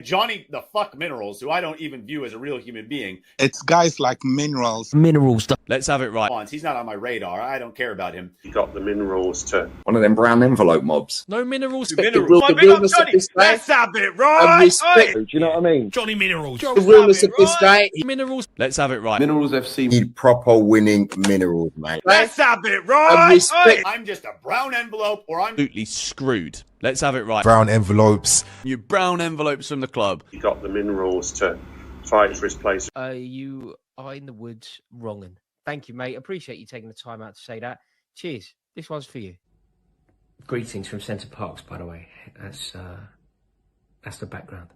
Johnny the fuck Minerals, who I don't even view as a real human being. It's guys like Minerals. Let's have it right. He's not on my radar. I don't care about him. You got the Minerals too. One of them brown envelope mobs. No minerals. The realness of this guy. Let's have it right. Respect. Do you know what I mean? Johnny Minerals. The realness of this guy. Minerals. Let's have it right. Minerals FC need proper winning Minerals, mate. Let's have it right. Respect. I'm just a brown envelope, or I'm Absolutely screwed. Let's have it right. Brown envelopes. You brown envelopes from the club. You got the Minerals to fight for his place. You are in the woods wronging. Thank you, mate. Appreciate you taking the time out to say that. Cheers. This one's for you. Greetings from Centre Parks, by the way. That's the background.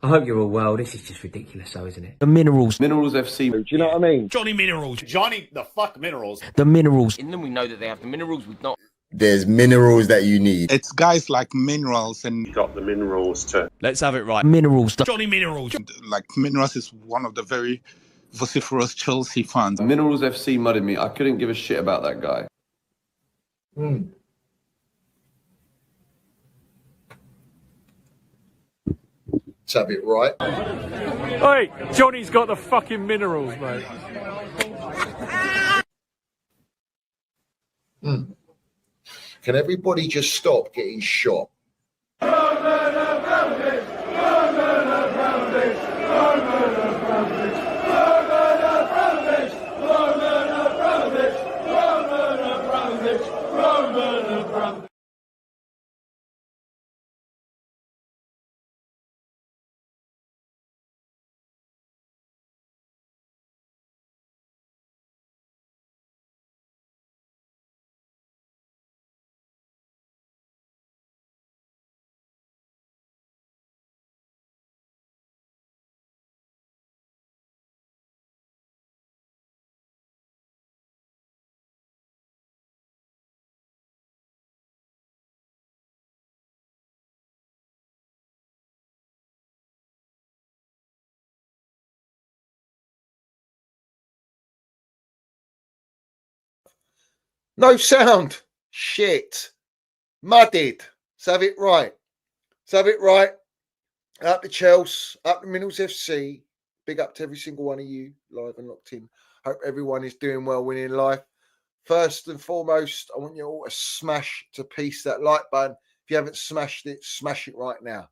I hope you're all well. This is just ridiculous, though, isn't it? The Minerals. Minerals FC. Do you know what I mean? Johnny Minerals. Johnny the fuck Minerals. The Minerals. In them, we know that they have the minerals with not. There's minerals that you need. It's guys like Minerals and You got the Minerals too. Let's have it right. Minerals. Johnny Minerals. like Minerals is one of the very vociferous Chelsea fans. Minerals FC mudded me. I couldn't give a shit about that guy. Let's have it right. Hey, Johnny's got the fucking minerals, mate. Can everybody just stop getting shot? No sound. Shit. Mudded. Let's have it right. Let's have it right. Up to Chelsea, up to Minerals FC. Big up to every single one of you live and locked in. Hope everyone is doing well, winning life. First and foremost, I want you all to smash to piece that like button. If you haven't smashed it, smash it right now.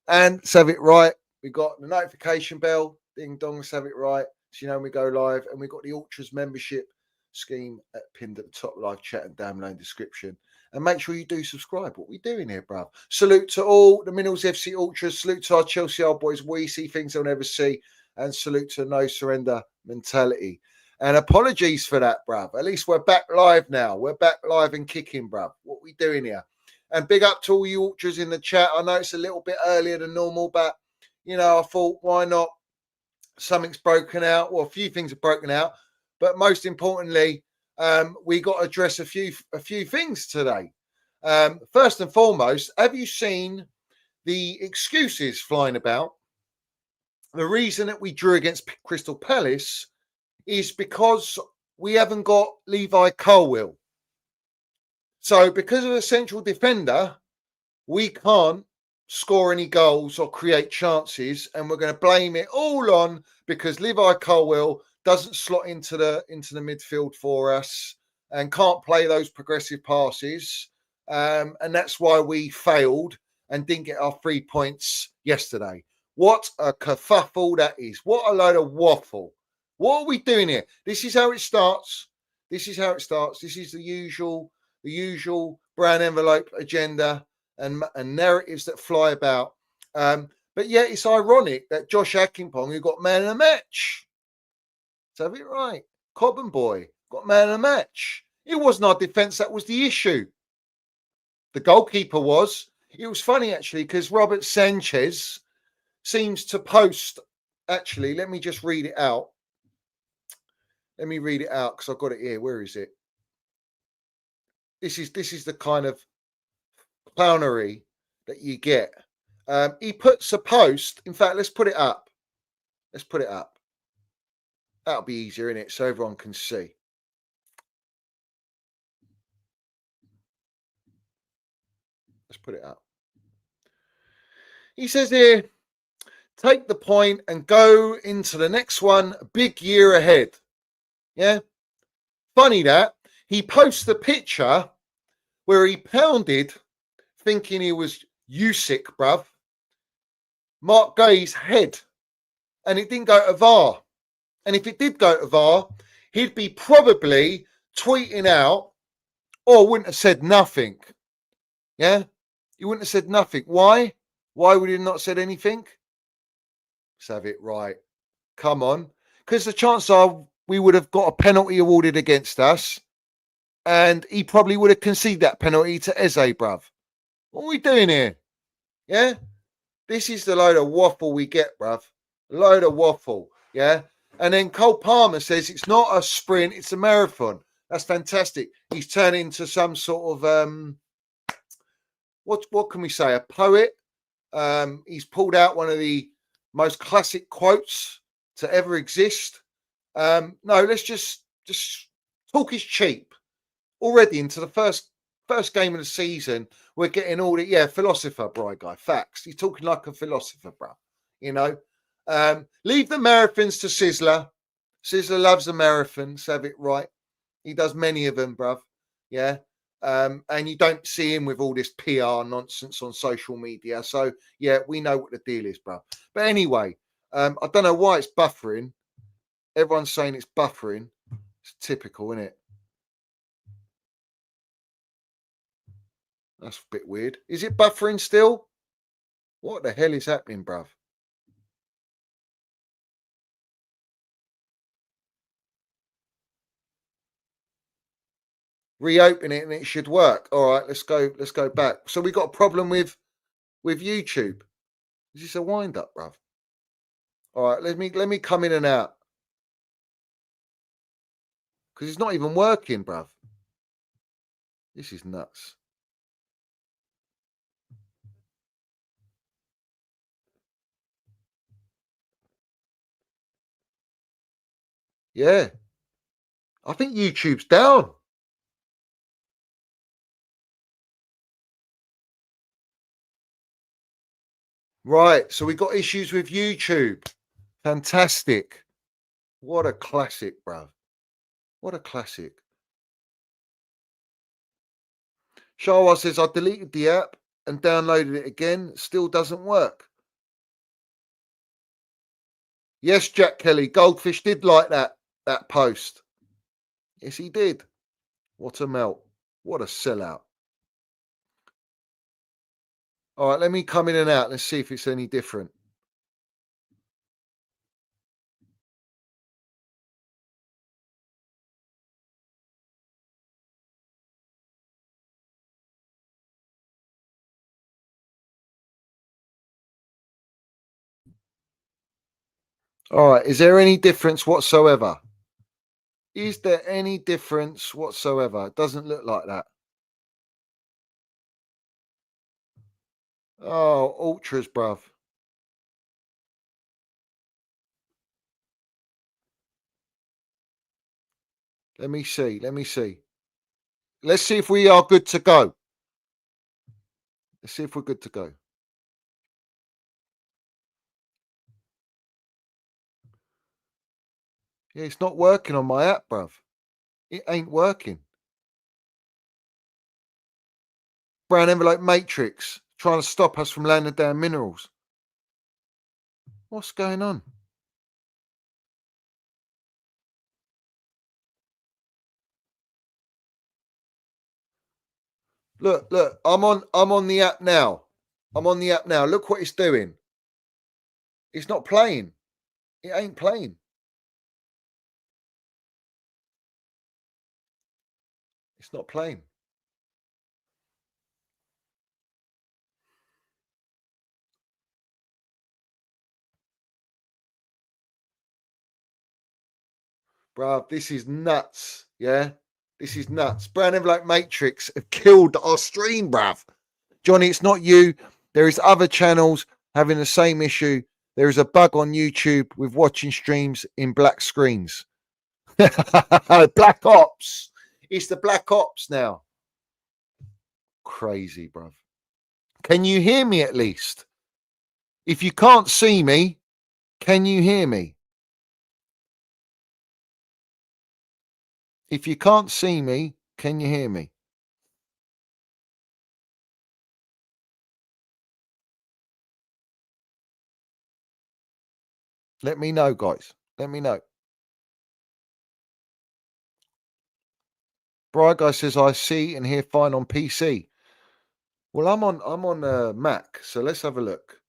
And let's have it right. We got the notification bell. Ding dong, let's have it right. So you know when we go live. And we've got the Ultras membership scheme pinned at the top, live chat and down below in description. And make sure you do subscribe. What we doing here, bruv? Salute to all the Minerals FC Ultras. Salute to our Chelsea old boys. We see things they'll never see. And salute to no surrender mentality. And apologies for that, bruv. At least we're back live now. We're back live and kicking, bruv. What we doing here? And big up to all you Ultras in the chat. I know it's a little bit earlier than normal, but, you know, I thought, why not? Something's broken out. Well, a few things are broken out. But most importantly, we got to address a few things today. First and foremost, have you seen the excuses flying about? The reason that we drew against Crystal Palace is because we haven't got Levi Colwill. So because of a central defender, we can't score any goals or create chances, and we're going to blame it all on because Levi Colwill doesn't slot into the midfield for us and can't play those progressive passes. And that's why we failed and didn't get our 3 points yesterday. What a kerfuffle that is. What a load of waffle. What are we doing here? This is how it starts. This is how it starts. This is the usual brown envelope agenda and narratives that fly about. But yet it's ironic that Josh Akinpong, who got man of the match, let's have it right, Cobham boy, got man of the match. It wasn't our defence that was the issue. The goalkeeper was. It was funny, actually, because Robert Sanchez seems to post, actually, let me just read it out. Let me read it out because I've got it here. Where is it? This is the kind of clownery that you get. He puts a post. In fact, let's put it up. Let's put it up. That'll be easier, isn't it? So everyone can see. Let's put it up. He says here, take the point and go into the next one. Big year ahead. Yeah. Funny that he posts the picture where he pounded, thinking he was Usyk, bruv, Mark Gay's head, and it didn't go to VAR. And if it did go to VAR, he'd be probably tweeting out, or wouldn't have said nothing. Yeah, he wouldn't have said nothing. Why? Why would he not have said anything? Let's have it right. Come on, because the chances are we would have got a penalty awarded against us, and he probably would have conceded that penalty to Eze, bruv. What are we doing here? Yeah, this is the load of waffle we get, bruv. Load of waffle. Yeah. And then Cole Palmer says it's not a sprint, it's a marathon. That's fantastic. He's turned into some sort of what can we say? A poet. He's pulled out one of the most classic quotes to ever exist. No, let's just talk is cheap. Already into the first game of the season, we're getting all the philosopher, bro, guy. Facts. He's talking like a philosopher, bro. You know. Leave the marathons to Sizzler. Sizzler loves the marathons, have it right. He does many of them, bruv. Yeah. And you don't see him with all this PR nonsense on social media. So, yeah, we know what the deal is, bruv. But anyway, I don't know why it's buffering. Everyone's saying it's buffering. It's typical, isn't it? That's a bit weird. Is it buffering still? What the hell is happening, bruv? Reopen it and it should work. All right, let's go back. So we got a problem with YouTube. Is this a wind up, bruv? All right, let me come in and out. Because it's not even working, bruv. This is nuts. Yeah. I think YouTube's down. Right, so we got issues with YouTube. Fantastic. What a classic, bruv. What a classic. Shawa says, I deleted the app and downloaded it again. Still doesn't work. Yes, Jack Kelly. Goldfish did like that post. Yes, he did. What a melt. What a sellout. All right, let me come in and out. Let's see if it's any different. All right, is there any difference whatsoever? Is there any difference whatsoever? It doesn't look like that. Oh, ultras, bruv. Let me see. Let's see if we are good to go. Let's see if we're good to go. Yeah, it's not working on my app, bruv. It ain't working. Brown envelope matrix trying to stop us from landing down minerals. What's going on? Look, I'm on the app now. Look what it's doing. It's not playing. It ain't playing. It's not playing. Bruv, this is nuts. Yeah? This is nuts. Brown envelope matrix have killed our stream, bruv. Johnny, it's not you. There is other channels having the same issue. There is a bug on YouTube with watching streams in black screens. Black Ops. It's the Black Ops now. Crazy, bruv. Can you hear me at least? If you can't see me, can you hear me? If you can't see me, can you hear me? Let me know, guys. Let me know. Bright Guy says, I see and hear fine on PC. Well, I'm on Mac, so let's have a look.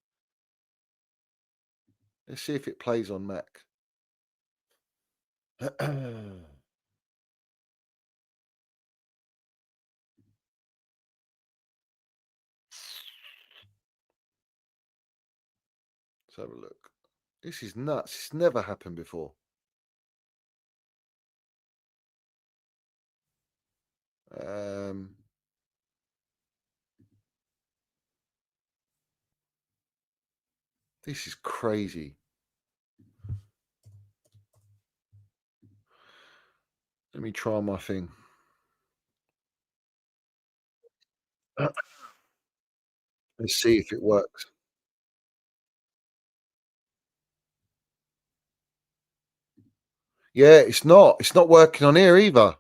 Let's see if it plays on Mac. Let's have a look. This is nuts. It's never happened before. This is crazy. Let me try my thing. Let's see if it works. Yeah, it's not. It's not working on here either.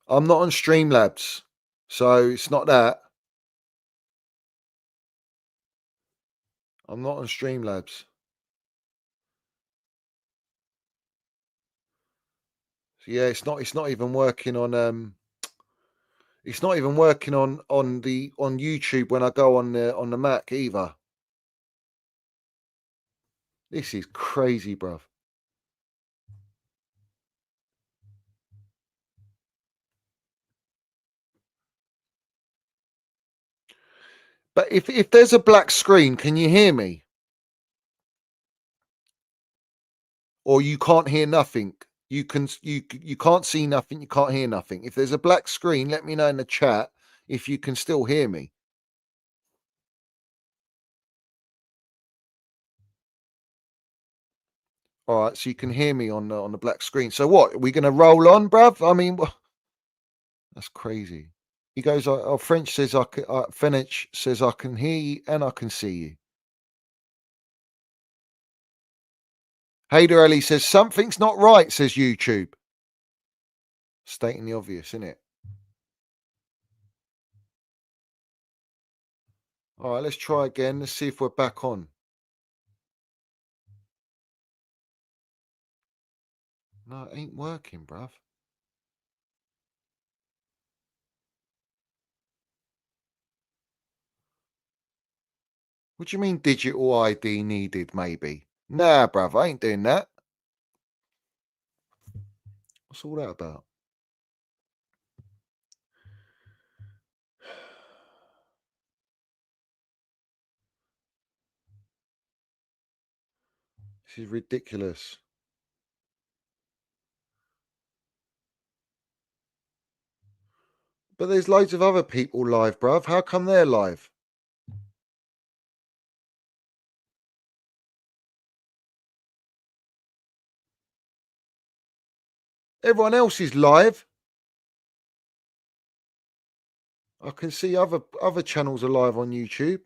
I'm not on Streamlabs, so it's not that. I'm not on Streamlabs. So yeah, it's not even working on it's not even working on YouTube when I go on the Mac either. This is crazy, bruv. But if there's a black screen, can you hear me? Or you can't hear nothing? You can't see nothing, you can't hear nothing. If there's a black screen, let me know in the chat if you can still hear me. All right, so you can hear me on the black screen. So what? Are we going to roll on, bruv? I mean, that's crazy. He goes, French says, Fenech says, I can hear you and I can see you. Hader Ali says, something's not right, says YouTube. Stating the obvious, isn't it? All right, let's try again. Let's see if we're back on. No, it ain't working, bruv. What do you mean digital ID needed, maybe? Nah, bruv, I ain't doing that. What's all that about? This is ridiculous. But there's loads of other people live, bruv. How come they're live? Everyone else is live. I can see other channels are live on YouTube.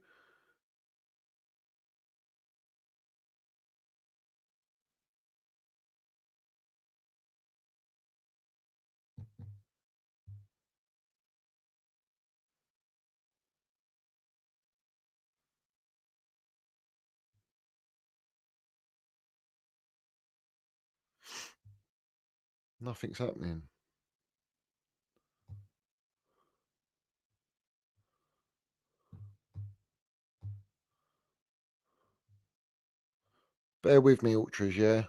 Nothing's happening. Bear with me, Ultras, yeah?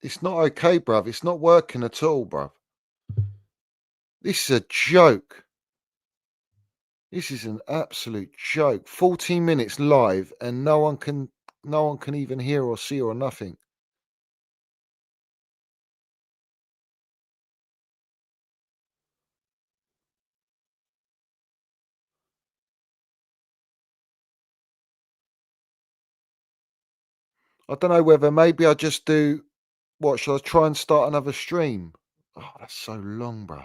It's not okay, bruv. It's not working at all, bruv. This is a joke. This is an absolute joke. 14 minutes live and no one can even hear or see or nothing. I don't know whether maybe I just do. What, shall I try and start another stream? Oh, that's so long, bro.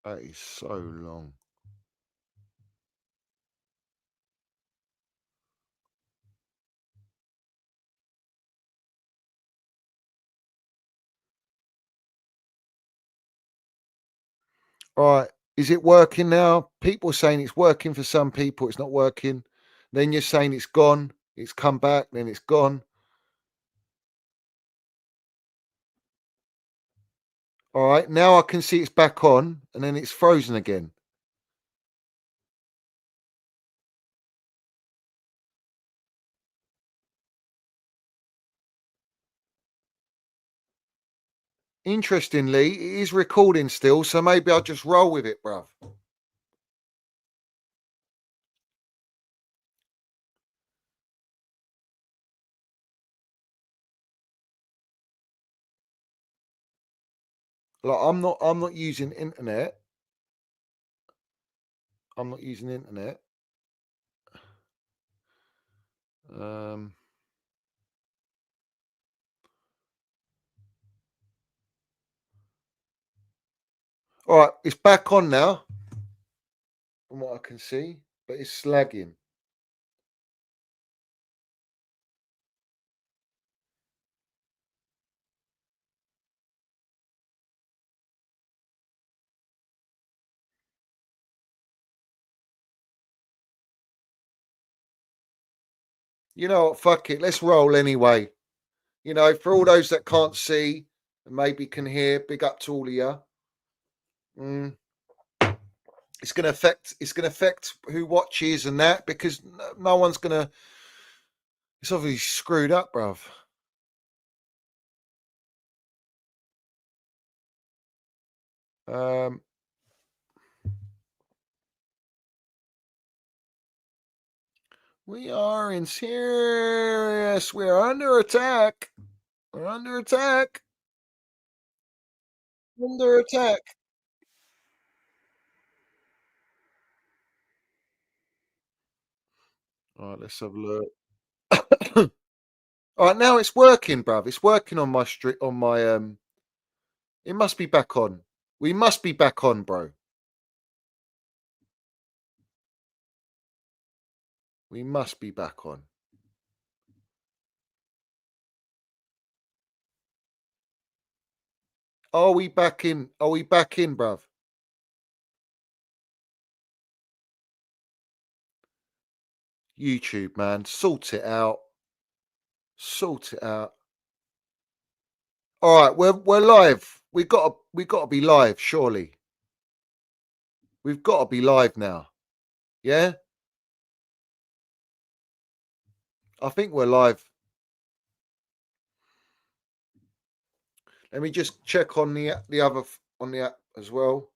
That is so long. All right. Is it working now? People are saying it's working for some people. It's not working. Then you're saying it's gone. It's come back. Then it's gone. All right. Now I can see it's back on and then it's frozen again. Interestingly, it is recording still. So maybe I'll just roll with it, bruv. Like I'm not using internet. I'm not using internet. All right, it's back on now, from what I can see, but it's slagging. You know what? Fuck it. Let's roll anyway. You know, for all those that can't see and maybe can hear, big up to all of you. It's going to affect. It's going to affect who watches and that, because no one's going to. It's obviously screwed up, bruv. We are in serious. We're under attack. We're under attack. Under attack. All right, let's have a look. All right, now it's working, bruv. It's working on my It must be back on. We must be back on, bro. We must be back on. Are we back in? Are we back in, bruv? YouTube, man, sort it out. Sort it out. All right, we're live. We got to be live, surely. We've got to be live now. Yeah? I think we're live. Let me just check on the other on the app as well.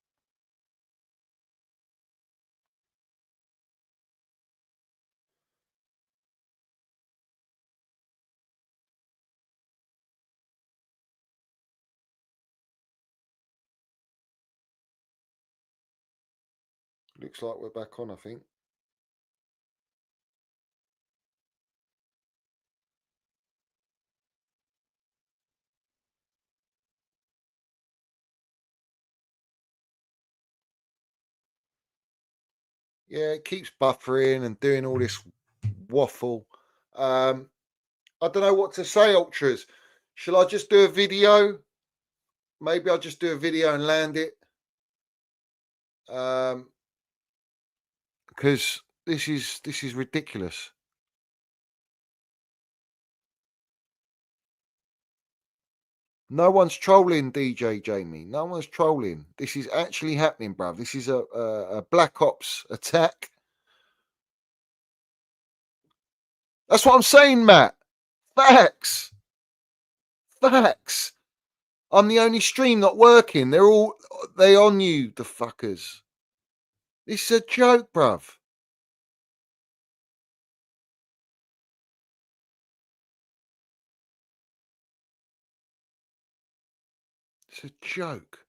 Looks like we're back on, I think. Yeah, it keeps buffering and doing all this waffle. I don't know what to say, ultras. Shall I just do a video? Maybe I'll just do a video and land it. Because this is ridiculous. No one's trolling, DJ Jamie. No one's trolling. This is actually happening, bruv. This is a Black Ops attack. That's what I'm saying, Matt. Facts. Facts. I'm the only stream not working. They on you, the fuckers. This is a joke, bruv. It's a joke.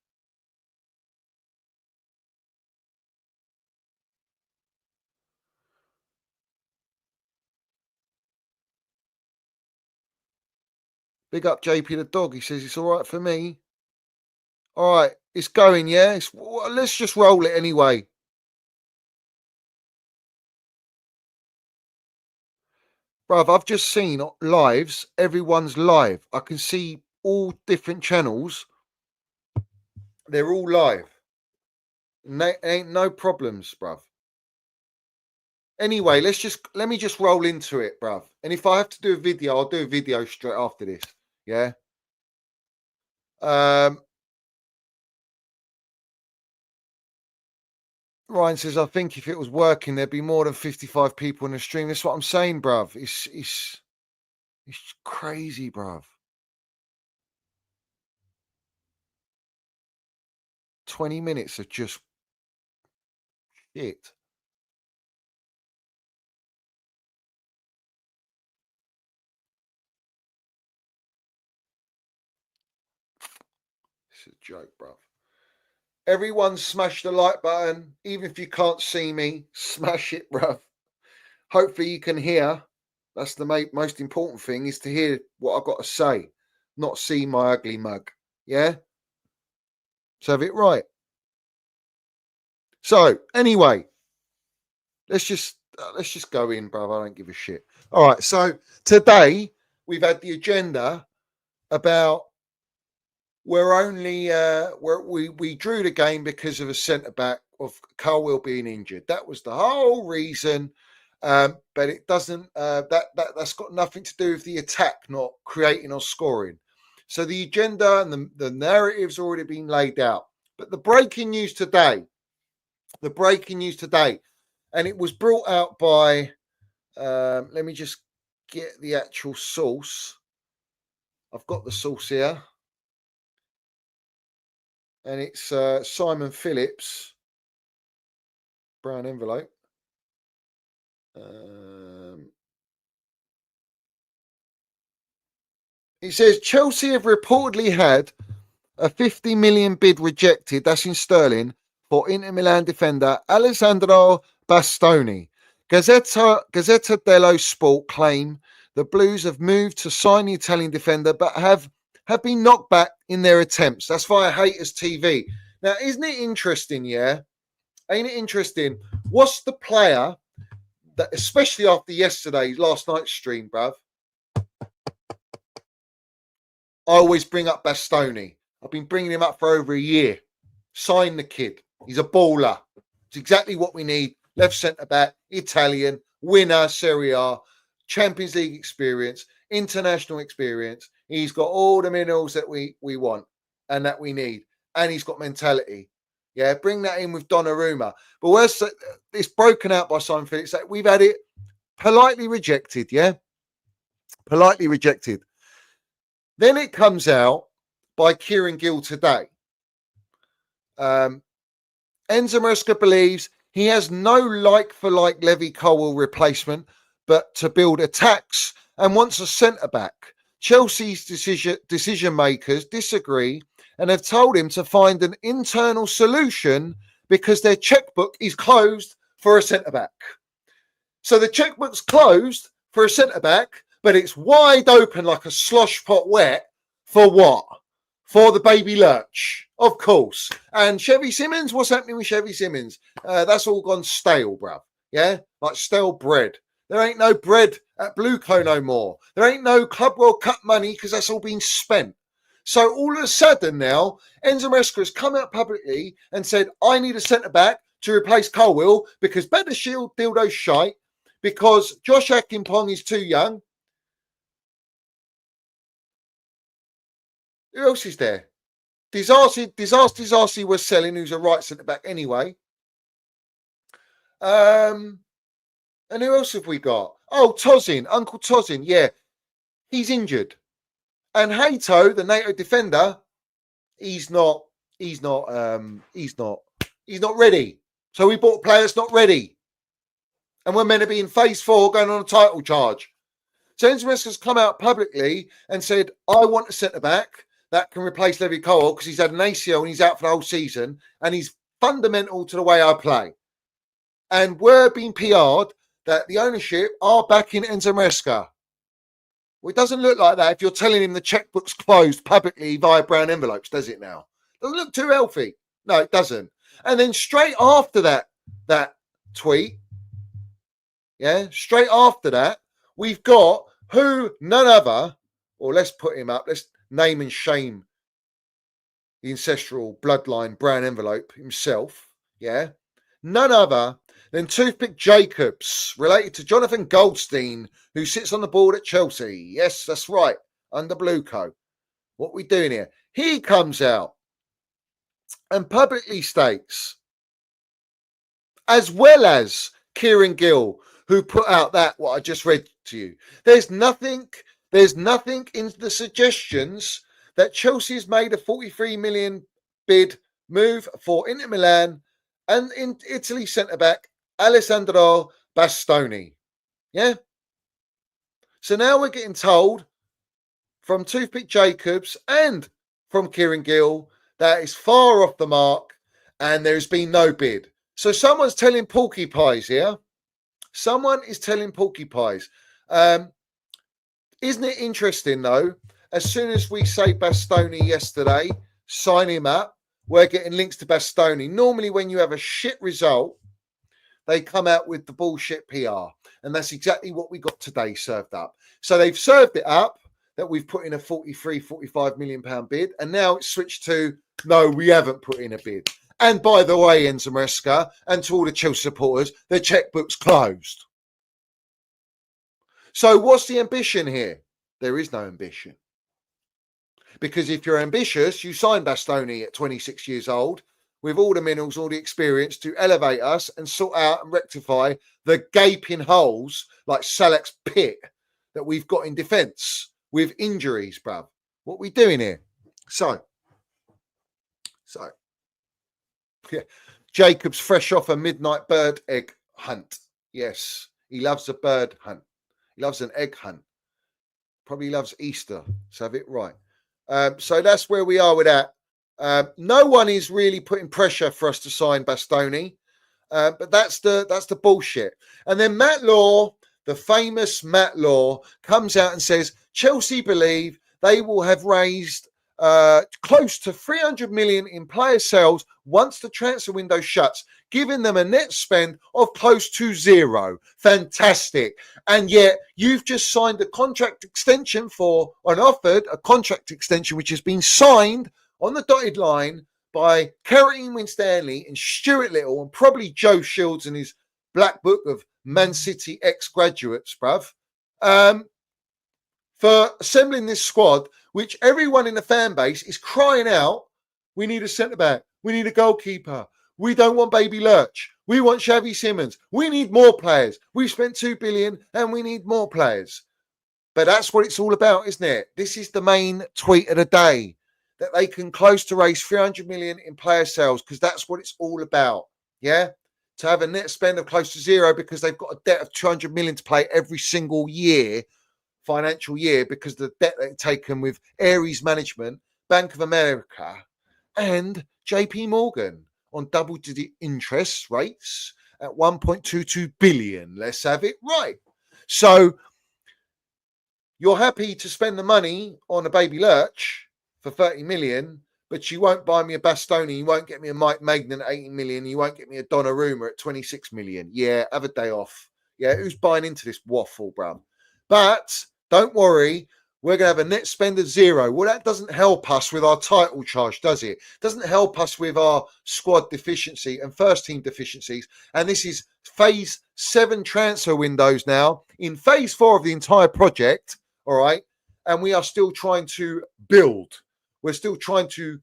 Big up JP the dog. He says it's all right for me. All right, it's going, yeah? Let's just roll it anyway. Bruv, I've just seen lives. Everyone's live. I can see all different channels. They're all live. Ain't no problems, bruv. Anyway, let me just roll into it, bruv. And if I have to do a video, I'll do a video straight after this. Yeah. Ryan says, I think if it was working, there'd be more than 55 people in the stream. That's what I'm saying, bruv. It's crazy, bruv. 20 minutes of just shit. It's a joke, bruv. Everyone smash the like button. Even if you can't see me, smash it, bruv. Hopefully you can hear. That's the most important thing, is to hear what I've got to say, not see my ugly mug. Yeah? So have it right. So anyway, let's just go in, bruv. I don't give a shit. All right. So today we've had the agenda about we drew the game because of a centre back of Colwill being injured. That was the whole reason. But it doesn't. That's got nothing to do with the attack not creating or scoring. So the agenda and the narrative's already been laid out. But the breaking news today, and it was brought out by. Let me just get the actual source. I've got the source here. And it's Simon Phillips, brown envelope. It says Chelsea have reportedly had a 50 million bid rejected, that's in sterling, for Inter Milan defender Alessandro Bastoni. Gazzetta dello Sport claim the Blues have moved to sign the Italian defender, but have been knocked back in their attempts. That's via Haters TV. Now, isn't it interesting, yeah? Ain't it interesting? What's the player that, especially after last night's stream, bruv? I always bring up Bastoni. I've been bringing him up for over a year. Sign the kid. He's a baller. It's exactly what we need. Left centre-back, Italian, winner, Serie A, Champions League experience, international experience. He's got all the minerals that we want and that we need. And he's got mentality. Yeah, bring that in with Donnarumma. But where's it's broken out by Simon Phillips? We've had it politely rejected, yeah? Politely rejected. Then it comes out by Kieran Gill today. Enzo Maresca believes he has no like-for-like Levy Colwill replacement, but to build attacks and wants a centre-back. Chelsea's decision makers disagree and have told him to find an internal solution because their checkbook is closed for a centre-back. So the checkbook's closed for a centre-back, but it's wide open like a slosh pot wet for what? For the baby lurch, of course. And Chevy Simmons, what's happening with Chevy Simmons? That's all gone stale, bruv. Yeah? Like stale bread. There ain't no bread at Blueco no more. There ain't no Club World Cup money because that's all been spent. So all of a sudden now, Enzo Maresca has come out publicly and said, I need a centre-back to replace Colwill because better shield dildo shite, because Josh Akinpong is too young. Who else is there? Disaster was selling, who's a right centre-back anyway. And who else have we got? Oh, Tozin, Uncle Tozin. Yeah, he's injured. And Hato, the NATO defender, he's not ready. So we bought a player that's not ready. And we're meant to be in phase 4 going on a title charge. So Enzo Maresca's come out publicly and said, I want a centre-back, that can replace Levi Cole because he's had an ACL and he's out for the whole season, and he's fundamental to the way I play. And we're being PR'd that the ownership are backing Enzo Maresca. Well, it doesn't look like that if you're telling him the checkbook's closed publicly via brown envelopes, does it now? Doesn't look too healthy. No, it doesn't. And then straight after that tweet, straight after that, we've got none other, or let's put him up, let's name and shame the ancestral bloodline brown envelope himself, none other than Toothpick Jacobs, related to Jonathan Goldstein, who sits on the board at Chelsea. Yes, that's right, under Blueco. What we doing here? He comes out and publicly states, as well as Kieran Gill, who put out what I just read to you. There's nothing in the suggestions that Chelsea has made a 43 million bid move for Inter Milan and in Italy centre-back Alessandro Bastoni. Yeah? So now we're getting told from Toothpick Jacobs and from Kieran Gill that it's far off the mark and there's been no bid. So someone's telling porcupines here. Someone is telling porcupines. Isn't it interesting, though? As soon as we say Bastoni yesterday, sign him up, we're getting links to Bastoni. Normally, when you have a shit result, they come out with the bullshit PR. And that's exactly what we got today served up. So they've served it up that we've put in a 45 million pound bid. And now it's switched to, no, we haven't put in a bid. And by the way, Enzo Maresca, and to all the Chelsea supporters, the checkbook's closed. So what's the ambition here? There is no ambition. Because if you're ambitious, you sign Bastoni at 26 years old with all the minerals, all the experience to elevate us and sort out and rectify the gaping holes like Salak's pit that we've got in defence with injuries, bruv. What are we doing here? So, yeah, Jacob's fresh off a midnight bird egg hunt. Yes, he loves a bird hunt. He loves an egg hunt. Probably loves Easter. So have it right. So that's where we are with that. No one is really putting pressure for us to sign Bastoni, but that's the bullshit. And then Matt Law, the famous Matt Law, comes out and says Chelsea believe they will have raised close to 300 million in player sales once the transfer window shuts, giving them a net spend of close to zero. Fantastic. And yet you've just signed a contract extension offered a contract extension which has been signed on the dotted line by Kerry Winstanley and Stuart Little and probably Joe Shields and his black book of Man City ex-graduates, bruv, for assembling this squad, which everyone in the fan base is crying out, we need a centre-back, we need a goalkeeper, we don't want Baby Lurch, we want Xavi Simons, we need more players, we've spent 2 billion and we need more players. But that's what it's all about, isn't it? This is the main tweet of the day, that they can close to raise 300 million in player sales, because that's what it's all about, yeah? To have a net spend of close to zero because they've got a debt of 200 million to pay every single year, financial year, because the debt they've taken with Ares Management, Bank of America, and JP Morgan on double-digit interest rates at 1.22 billion. Let's have it right. So you're happy to spend the money on a Baby Lurch for 30 million, but you won't buy me a Bastoni, you won't get me a Mike Magnan at 80 million, you won't get me a Donnarumma at 26 million. Yeah, have a day off. Yeah, who's buying into this waffle, bruv? But don't worry, we're going to have a net spend of zero. Well, that doesn't help us with our title charge, does it? Doesn't help us with our squad deficiency and first team deficiencies. And this is phase 7 transfer windows now. In phase 4 of the entire project, all right? And we are still trying to build. We're still trying to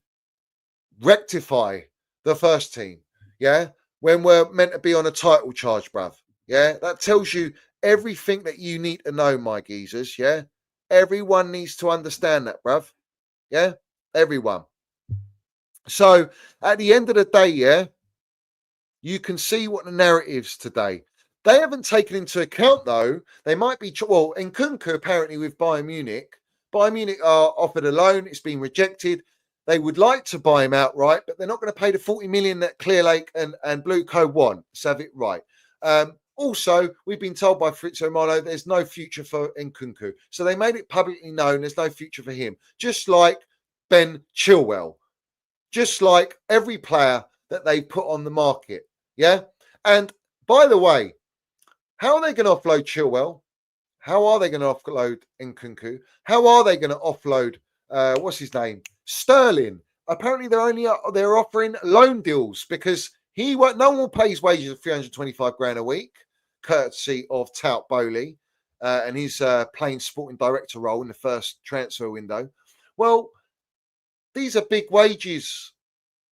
rectify the first team, yeah? When we're meant to be on a title charge, bruv, yeah? That tells you everything that you need to know, my geezers, yeah? Everyone needs to understand that, bruv, yeah? Everyone. So, at the end of the day, yeah, you can see what the narratives today. They haven't taken into account, though, they might be, well, Nkunku apparently with Bayern Munich, Bayern Munich are offered a loan. It's been rejected. They would like to buy him outright, but they're not going to pay the 40 million that Clearlake and Blue Co want. Let's have it right. Also, we've been told by Fritz Romano there's no future for Nkunku. So they made it publicly known there's no future for him. Just like Ben Chilwell. Just like every player that they put on the market. Yeah? And by the way, how are they going to offload Chilwell? How are they going to offload Nkunku? How are they going to offload, what's his name? Sterling. Apparently they're offering loan deals because no one will pay his wages of 325 grand a week, courtesy of Tout Bowley and his playing sporting director role in the first transfer window. Well, these are big wages.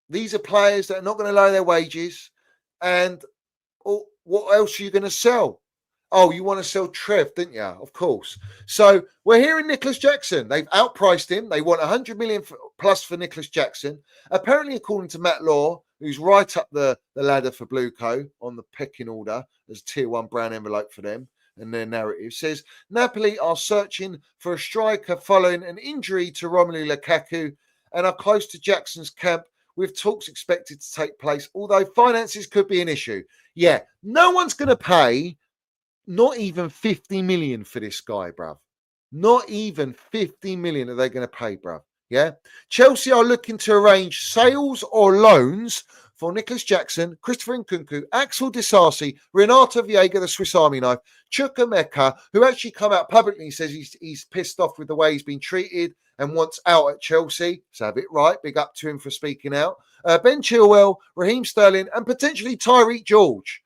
These are players that are not going to lower their wages. And what else are you going to sell? Oh, you want to sell Trev, didn't you? Of course. So we're hearing Nicholas Jackson. They've outpriced him. They want 100 million plus for Nicholas Jackson. Apparently, according to Matt Law, who's right up the ladder for Blue Co on the pecking order as tier 1 brown envelope for them and their narrative, says Napoli are searching for a striker following an injury to Romelu Lukaku and are close to Jackson's camp with talks expected to take place, although finances could be an issue. Yeah, no one's going to pay not even 50 million for this guy, bruv. Not even 50 million are they going to pay, bruv. Yeah. Chelsea are looking to arrange sales or loans for Nicholas Jackson, Christopher Nkunku, Axel Disasi, Renato Viega, the Swiss Army knife, Chukwuemeka, who actually come out publicly and says he's pissed off with the way he's been treated and wants out at Chelsea. So have it right. Big up to him for speaking out. Ben Chilwell, Raheem Sterling, and potentially Tyreek George.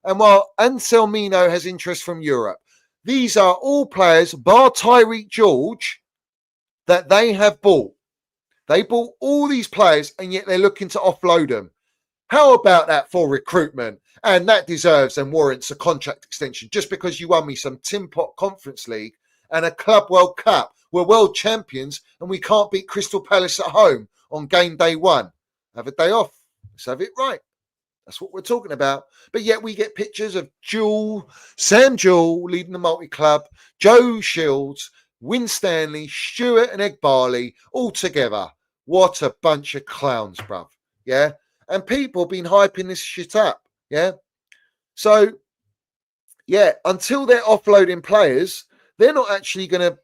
And while Anselmino has interest from Europe, these are all players, bar Tyreek George, that they have bought. They bought all these players, and yet they're looking to offload them. How about that for recruitment? And that deserves and warrants a contract extension just because you won me some Tin Pot Conference League and a Club World Cup. We're world champions, and we can't beat Crystal Palace at home on game day 1. Have a day off. Let's have it right. That's what we're talking about. But yet we get pictures of Sam Jewell leading the multi-club, Joe Shields, Win Stanley, Stewart and Egg Barley all together. What a bunch of clowns, bruv. Yeah. And people have been hyping this shit up. Yeah. So, yeah, until they're offloading players, they're not actually going to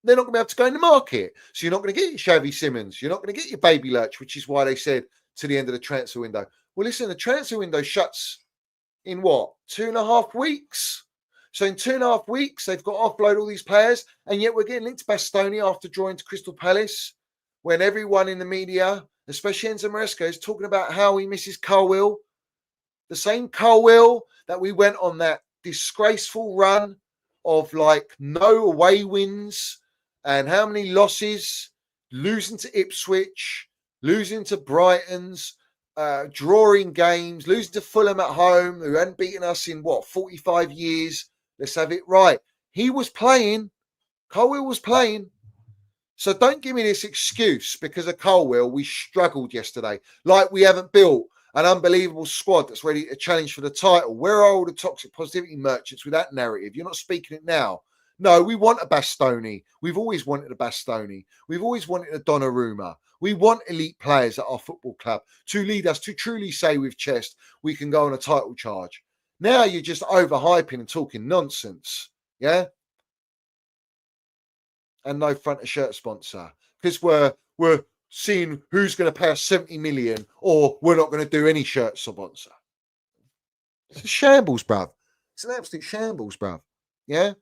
be able to go in the market. So you're not going to get your Xavi Simmons. You're not going to get your Baby Lurch, which is why they said to the end of the transfer window. Well, listen, the transfer window shuts in what? 2.5 weeks? So in 2.5 weeks, they've got to offload all these players. And yet we're getting linked to Bastoni after drawing to Crystal Palace when everyone in the media, especially Enzo Maresca, is talking about how he misses Carl. The same Carl that we went on that disgraceful run of like no away wins and how many losses, losing to Ipswich, losing to Brighton's, drawing games, losing to Fulham at home, who hadn't beaten us in 45 years. Let's have it right. He was playing. Colwell was playing. So don't give me this excuse because of Colwell. We struggled yesterday. Like we haven't built an unbelievable squad that's ready to challenge for the title. Where are all the toxic positivity merchants with that narrative? You're not speaking it now. No, we want a Bastoni. We've always wanted a Bastoni. We've always wanted a Donnarumma. We want elite players at our football club to lead us to truly say with chest, we can go on a title charge. Now you're just overhyping and talking nonsense. Yeah? And no front of shirt sponsor. Because we're seeing who's going to pay us 70 million or we're not going to do any shirt sponsor. It's a shambles, bruv. It's an absolute shambles, bruv. Yeah?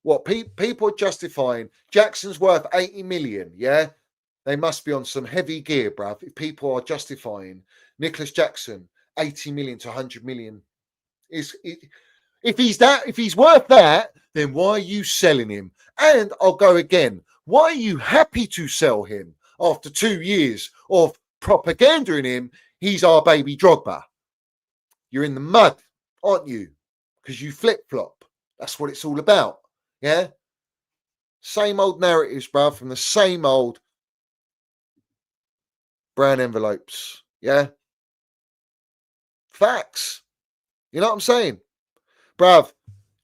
What people are justifying Jackson's worth 80 million, yeah? They must be on some heavy gear, bruv. If people are justifying Nicholas Jackson 80 million to 100 million. If he's worth that, then why are you selling him? And I'll go again. Why are you happy to sell him after 2 years of propaganda in him? He's our baby Drogba. You're in the mud, aren't you? Because you flip-flop. That's what it's all about. Yeah? Same old narratives, bruv, from the same old brown envelopes. Yeah? Facts. You know what I'm saying? Bruv,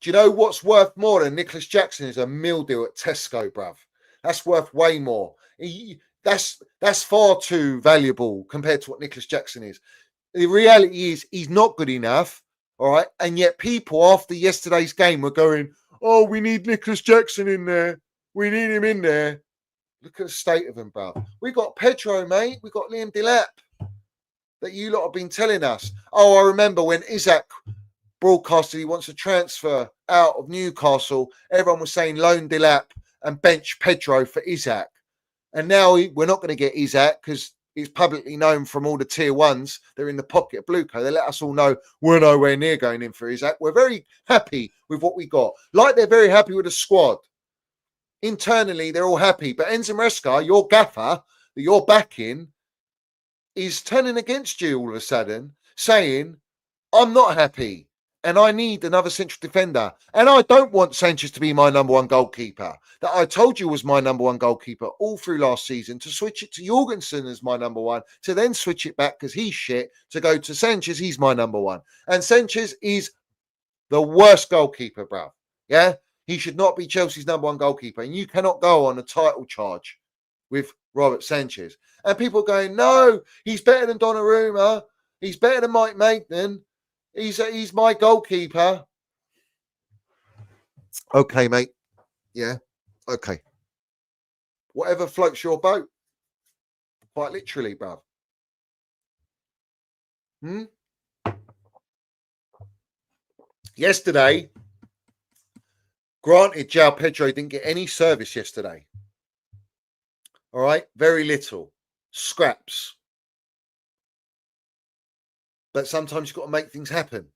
Do you know what's worth more than Nicholas Jackson is a meal deal at Tesco, bruv? That's worth way more. That's far too valuable compared to what Nicholas Jackson is. The reality is he's not good enough, all right? And yet people after yesterday's game were going, oh, we need Nicholas Jackson in there. We need him in there. Look at the state of him, bruv. We got Pedro, mate. We got Liam Delap that you lot have been telling us. Oh, I remember when Isaac broadcasted he wants to transfer out of Newcastle. Everyone was saying loan Delap and bench Pedro for Isaac. And now we're not going to get Isaac because he's publicly known from all the tier ones. They're in the pocket of Blueco. They let us all know we're nowhere near going in for Isaac. We're very happy with what we got. Like they're very happy with the squad. Internally, they're all happy. But Enzo Maresca, your gaffer that you're backing, is turning against you all of a sudden, saying, I'm not happy and I need another central defender. And I don't want Sanchez to be my number one goalkeeper. That I told you was my number one goalkeeper all through last season, to switch it to Jorgensen as my number one, to then switch it back because he's shit, to go to Sanchez, he's my number one. And Sanchez is the worst goalkeeper, bro. Yeah? He should not be Chelsea's number one goalkeeper. And you cannot go on a title charge with Robert Sanchez. And people are going, no, he's better than Donnarumma. He's better than Mike Maignan. He's my goalkeeper. Okay, mate. Yeah. Okay. Whatever floats your boat. Quite literally, bruv. Yesterday, granted, João Pedro didn't get any service yesterday. All right? Very little. Scraps. But sometimes you've got to make things happen.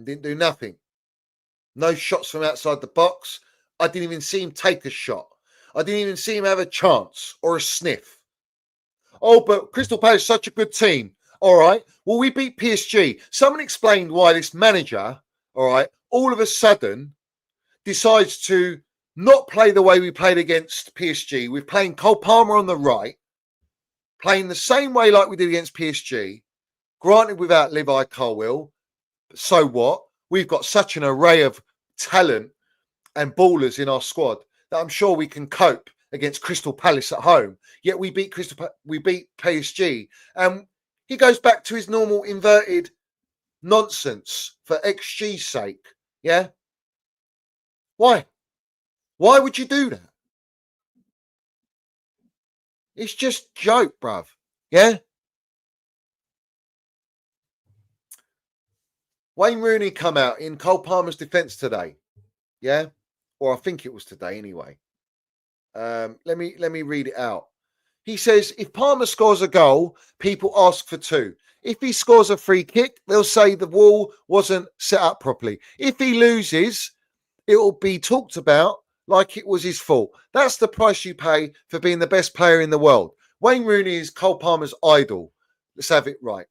Didn't do nothing. No shots from outside the box. I didn't even see him take a shot. I didn't even see him have a chance or a sniff. Oh, but Crystal Palace is such a good team. All right. Well, we beat PSG. Someone explained why this manager, all right, all of a sudden decides to not play the way we played against PSG. We're playing Cole Palmer on the right, playing the same way like we did against PSG. Granted, without Levi Colwill, so what? We've got such an array of talent and ballers in our squad that I'm sure we can cope against Crystal Palace at home. Yet we beat PSG, and he goes back to his normal inverted nonsense for XG's sake. Yeah, why? Why would you do that? It's just joke, bruv. Yeah. Wayne Rooney come out in Cole Palmer's defence today, yeah, or I think it was today anyway. Let me read it out. He says, if Palmer scores a goal, people ask for two. If he scores a free kick, they'll say the wall wasn't set up properly. If he loses, it will be talked about like it was his fault. That's the price you pay for being the best player in the world. Wayne Rooney is Cole Palmer's idol. Let's have it right.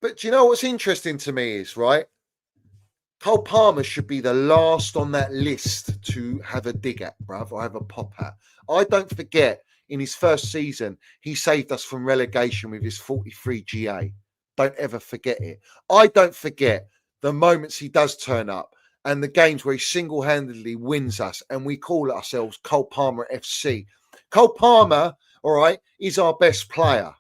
But do you know what's interesting to me is, right? Cole Palmer should be the last on that list to have a dig at, bruv, or have a pop at. I don't forget, in his first season, he saved us from relegation with his 43 GA. Don't ever forget it. I don't forget the moments he does turn up and the games where he single-handedly wins us and we call ourselves Cole Palmer FC. Cole Palmer, all right, is our best player.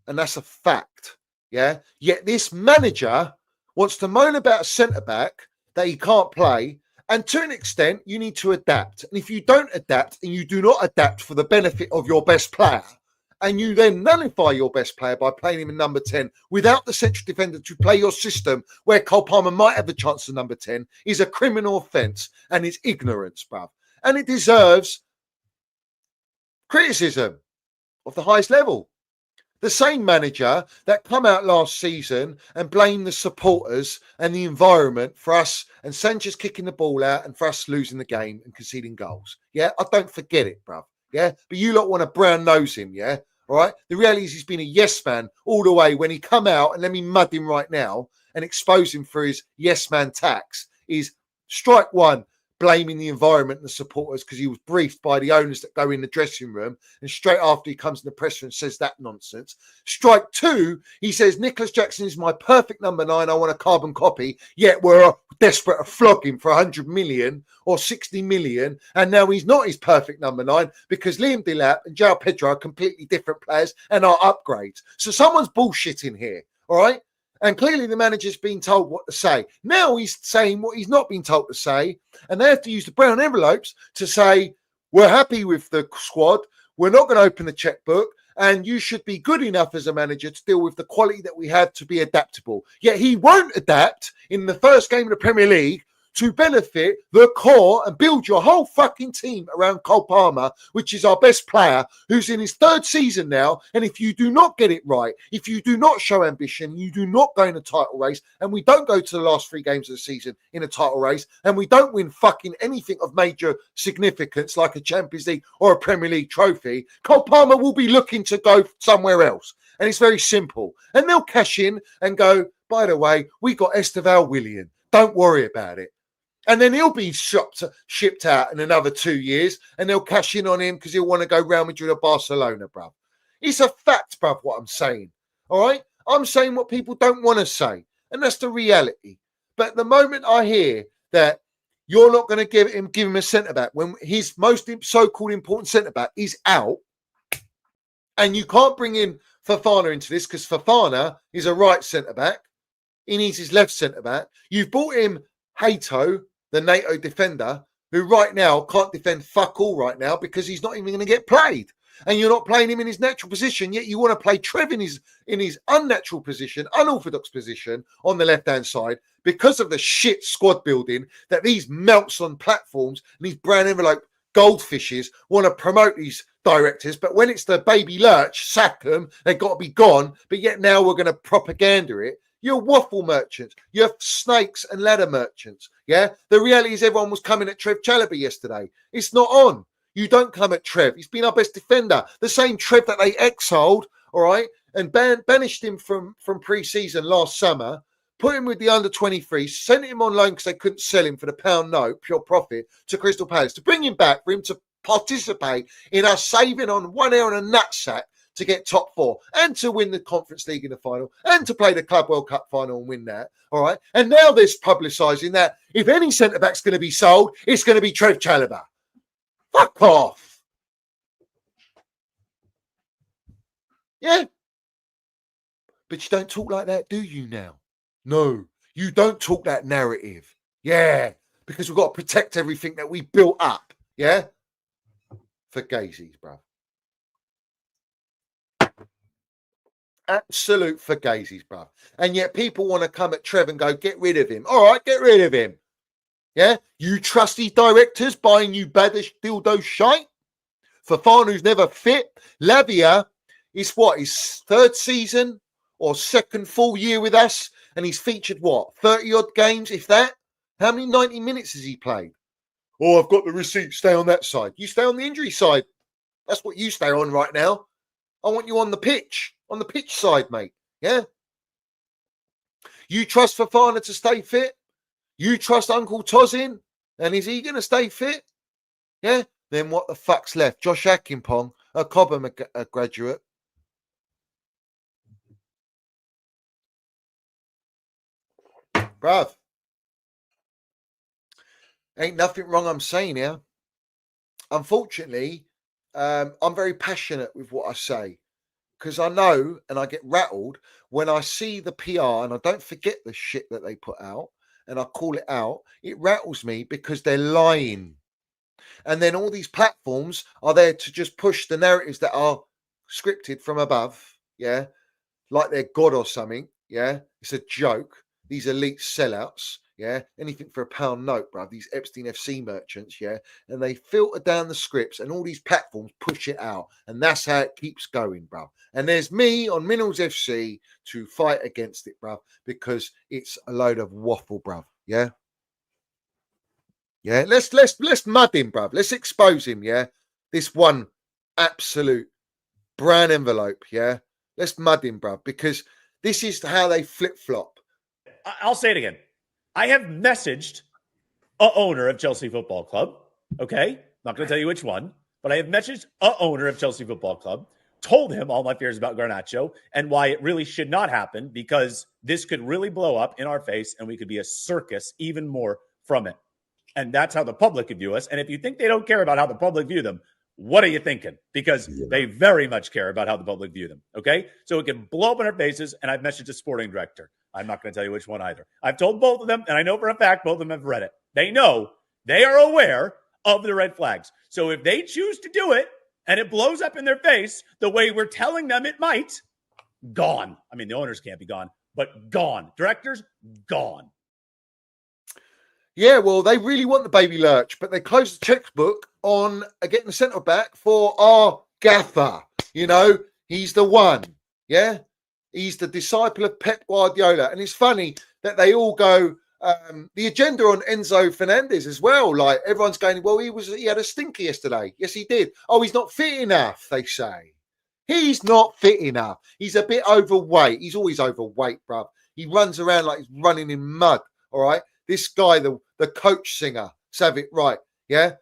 And that's a fact. Yeah. Yet this manager wants to moan about a centre-back that he can't play. And to an extent, you need to adapt. And if you don't adapt and you do not adapt for the benefit of your best player, and you then nullify your best player by playing him in number 10 without the central defender to play your system where Cole Palmer might have the chance of number 10, is a criminal offence and is ignorance, bruv. And it deserves criticism of the highest level. The same manager that come out last season and blamed the supporters and the environment for us and Sanchez kicking the ball out and for us losing the game and conceding goals. Yeah, I don't forget it, bruv. Yeah, but you lot want to brown nose him, yeah? All right. The reality is he's been a yes man all the way. When he come out, and let me mud him right now and expose him for his yes man tax, is strike one, blaming the environment and the supporters because he was briefed by the owners that go in the dressing room, and straight after he comes in the press room and says that nonsense. Strike two, he says Nicholas Jackson is my perfect number 9. I want a carbon copy, yet we're desperate to flog him for 100 million or 60 million, and now he's not his perfect number 9 because Liam Delap and João Pedro are completely different players and are upgrades. So someone's bullshitting here, all right? And clearly the manager's been told what to say. Now he's saying what he's not been told to say. And they have to use the brown envelopes to say, we're happy with the squad. We're not going to open the checkbook. And you should be good enough as a manager to deal with the quality that we have to be adaptable. Yet he won't adapt in the first game of the Premier League to benefit the core and build your whole fucking team around Cole Palmer, which is our best player, who's in his 3rd season now. And if you do not get it right, if you do not show ambition, you do not go in a title race, and we don't go to the last 3 games of the season in a title race, and we don't win fucking anything of major significance like a Champions League or a Premier League trophy, Cole Palmer will be looking to go somewhere else. And it's very simple. And they'll cash in and go, by the way, we got Esteval Willian. Don't worry about it. And then he'll be shipped out in another 2 years, and they'll cash in on him because he'll want to go Real Madrid or Barcelona, bruv. It's a fact, bruv, what I'm saying. All right? I'm saying what people don't want to say, and that's the reality. But the moment I hear that you're not going to give him a centre-back when his most so-called important centre-back is out, and you can't bring in Fofana into this because Fofana is a right centre-back. He needs his left centre-back. You've brought him Hato, the NATO defender, who right now can't defend fuck all right now because he's not even going to get played. And you're not playing him in his natural position, yet you want to play Trev in his unnatural position, unorthodox position on the left-hand side because of the shit squad building that these melts on platforms and these brown envelope goldfishes want to promote these directors. But when it's the baby lurch, sack them, they've got to be gone. But yet now we're going to propaganda it. You're waffle merchants. You're snakes and ladder merchants. Yeah. The reality is everyone was coming at Trev Chalobah yesterday. It's not on. You don't come at Trev. He's been our best defender. The same Trev that they exiled, all right, and banished him from pre-season last summer, put him with the under-23s, sent him on loan because they couldn't sell him for the pound note, pure profit, to Crystal Palace, to bring him back for him to participate in us saving on one hair and a nutsack to get top 4 and to win the Conference League in the final and to play the Club World Cup final and win that. All right. And now there's publicising that if any centre-back's going to be sold, it's going to be Trev Chalobah. Fuck off. Yeah. But you don't talk like that, do you now? No, you don't talk that narrative. Yeah. Because we've got to protect everything that we built up. Yeah. For Gazies, bro. Absolute fugazis, bruv. And yet people want to come at Trev and go, get rid of him. All right, get rid of him. Yeah? You trust these directors buying you baddish dildo shite? Fofana's never fit. Lavia is what? His 3rd season or 2nd full year with us? And he's featured what? 30-odd games, if that? How many 90 minutes has he played? Oh, I've got the receipt. Stay on that side. You stay on the injury side. That's what you stay on right now. I want you on the pitch. On the pitch side, mate. Yeah. You trust Fofana to stay fit? You trust Uncle Tozin? And is he going to stay fit? Yeah. Then what the fuck's left? Josh Akinpong, a Cobham graduate. Bruv. Ain't nothing wrong I'm saying here. Unfortunately, I'm very passionate with what I say. Because I know and I get rattled when I see the PR and I don't forget the shit that they put out and I call it out. It rattles me because they're lying. And then all these platforms are there to just push the narratives that are scripted from above. Yeah. Like they're God or something. Yeah. It's a joke. These elite sellouts. Yeah. Anything for a pound note, bruv. These Epstein FC merchants. Yeah. And they filter down the scripts and all these platforms push it out. And that's how it keeps going, bruv. And there's me on Minerals FC to fight against it, bruv, because it's a load of waffle, bruv. Yeah. Yeah. Let's mud him, bruv. Let's expose him. Yeah. This one absolute brown envelope. Yeah. Let's mud him, bruv, because this is how they flip flop. I'll say it again. I have messaged a owner of Chelsea Football Club. Okay, not going to tell you which one, but I have messaged a owner of Chelsea Football Club, told him all my fears about Garnacho and why it really should not happen, because this could really blow up in our face and we could be a circus even more from it. And that's how the public could view us. And if you think they don't care about how the public view them, what are you thinking? Because they very much care about how the public view them. Okay, so it can blow up in our faces. And I've messaged the sporting director. I'm not going to tell you which one either. I've told both of them, and I know for a fact both of them have read it. They know, they are aware of the red flags. So if they choose to do it and it blows up in their face the way we're telling them it might, gone. I mean, the owners can't be gone, but gone. Directors, gone. Yeah, well, they really want the baby lurch, but they closed the checkbook on getting the centre back for our gaffer. You know, he's the one. Yeah, he's the disciple of Pep Guardiola. And it's funny that they all go, the agenda on Enzo Fernandez as well. Like, everyone's going, well, he had a stinker yesterday. Yes, he did. Oh, he's not fit enough, they say. He's not fit enough. He's a bit overweight. He's always overweight, bruv. He runs around like he's running in mud, all right? This guy, the coach singer, have it right, yeah?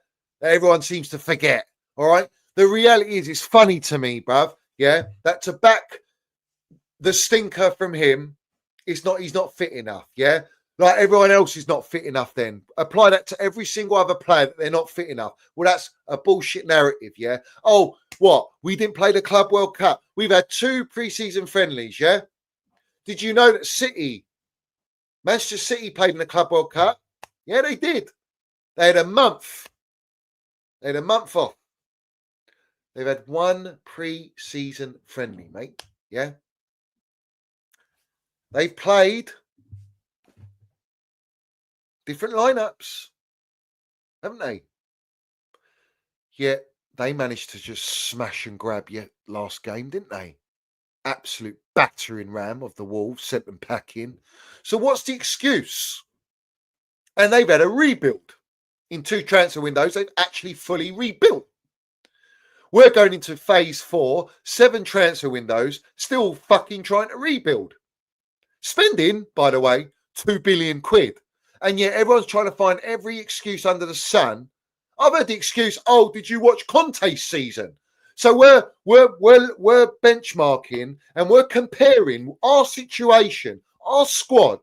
Everyone seems to forget, all right? The reality is, it's funny to me, bruv, yeah, that to back the stinker from him, he's not fit enough, yeah? Like, everyone else is not fit enough then. Apply that to every single other player that they're not fit enough. Well, that's a bullshit narrative, yeah? Oh, what? We didn't play the Club World Cup. We've had 2 pre-season friendlies, yeah? Did you know that Manchester City played in the Club World Cup? Yeah, they did. They had a month. They had a month off. They've had 1 pre-season friendly, mate. Yeah. They've played different lineups, haven't they? Yet they managed to just smash and grab last game, didn't they? Absolute battering ram of the Wolves, sent them packing. So what's the excuse? And they've had a rebuild. In 2 transfer windows, they've actually fully rebuilt. We're going into phase 4, 7 transfer windows, still fucking trying to rebuild. Spending, by the way, 2 billion quid. And yet everyone's trying to find every excuse under the sun. I've heard the excuse, oh, did you watch Conte's season? So we're benchmarking and we're comparing our situation, our squad,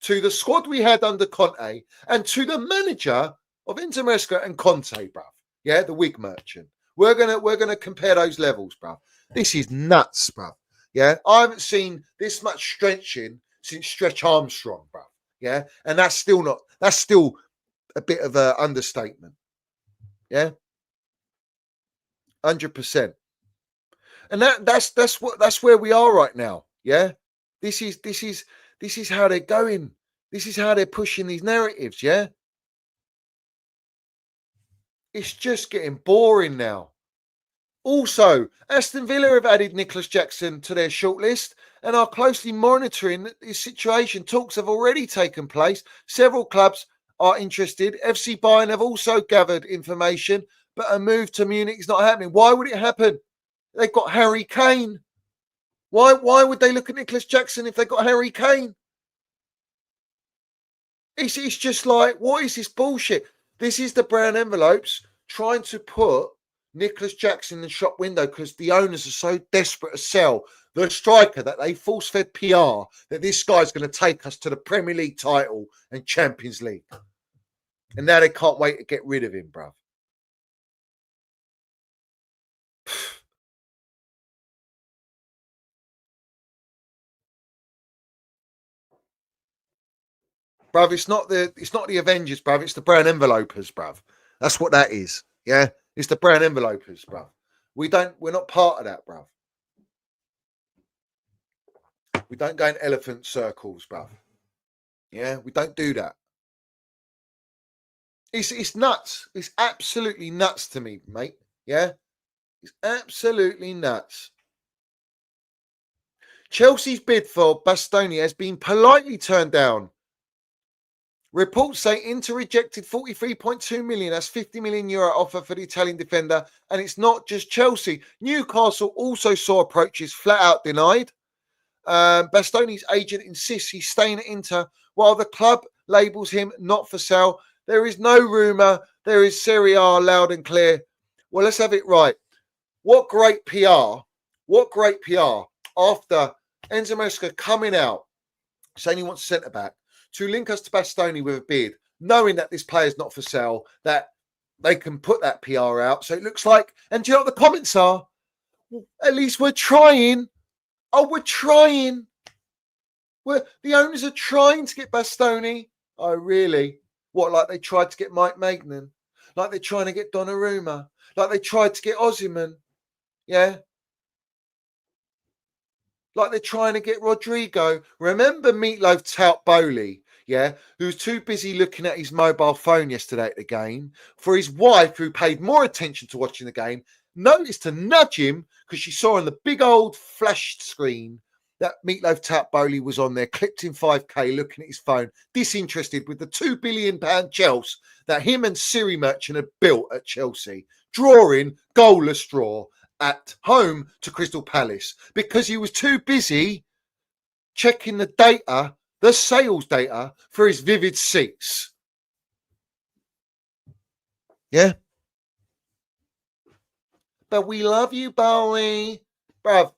to the squad we had under Conte and to the manager of Enzo Maresca and Conte, bruv. Yeah, the wig merchant. We're gonna compare those levels, bruv. This is nuts, bruv. Yeah, I haven't seen this much stretching since Stretch Armstrong, bruv. Yeah, and that's still a bit of an understatement. Yeah. 100%. And that's where we are right now. Yeah. This is how they're going. This is how they're pushing these narratives, yeah? It's just getting boring now. Also, Aston Villa have added Nicholas Jackson to their shortlist and are closely monitoring this situation. Talks have already taken place. Several clubs are interested. FC Bayern have also gathered information, but a move to Munich is not happening. Why would it happen? They've got Harry Kane. Why would they look at Nicholas Jackson if they've got Harry Kane? It's just like, what is this bullshit? This is the brown envelopes trying to put Nicholas Jackson in the shop window because the owners are so desperate to sell the striker that they force-fed PR that this guy's going to take us to the Premier League title and Champions League. And now they can't wait to get rid of him, bruv. Bruv, it's not the Avengers, bruv. It's the brown envelopers, bruv. That's what that is. Yeah, it's the brown envelopers, bruv. We're not part of that, bruv. We don't go in elephant circles, bruv. Yeah, we don't do that. It's nuts. It's absolutely nuts to me, mate. Yeah, it's absolutely nuts. Chelsea's bid for Bastoni has been politely turned down. Reports say Inter rejected 43.2 million, that's €50 million offer for the Italian defender. And it's not just Chelsea. Newcastle also saw approaches flat out denied. Bastoni's agent insists he's staying at Inter while the club labels him not for sale. There is no rumour. There is Serie A loud and clear. Well, let's have it right. What great PR. What great PR after Enzo Maresca coming out saying he wants a centre-back to link us to Bastoni with a bid, knowing that this player's not for sale, that they can put that PR out. So it looks like, and do you know what the comments are? Well, at least we're trying. Oh, we're trying. The owners are trying to get Bastoni. Oh, really? What, like they tried to get Mike Magnan? Like they're trying to get Donnarumma? Like they tried to get Osimhen? Yeah? Like they're trying to get Rodrigo. Remember Meatloaf tout Bowley, yeah, who was too busy looking at his mobile phone yesterday at the game for his wife, who paid more attention to watching the game, noticed to nudge him because she saw on the big old flash screen that Meatloaf tout Bowley was on there, clicked in 5K looking at his phone, disinterested with the £2 billion Chelsea that him and Siri Merchant had built at Chelsea, drawing goalless draw at home to Crystal Palace because he was too busy checking the data, the sales data for his Vivid Seats. Yeah? But we love you, Bowie. Bruv,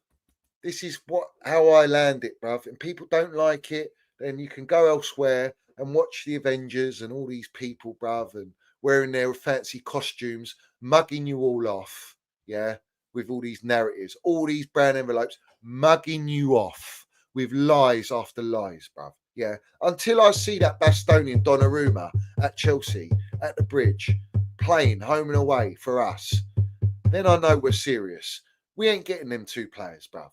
this is how I land it, bruv. And people don't like it, then you can go elsewhere and watch the Avengers and all these people, bruv, and wearing their fancy costumes, mugging you all off. Yeah? With all these narratives, all these brown envelopes, mugging you off with lies after lies, bruv. Yeah. Until I see that Bastoni and Donnarumma at Chelsea, at the Bridge, playing home and away for us, then I know we're serious. We ain't getting them two players, bruv.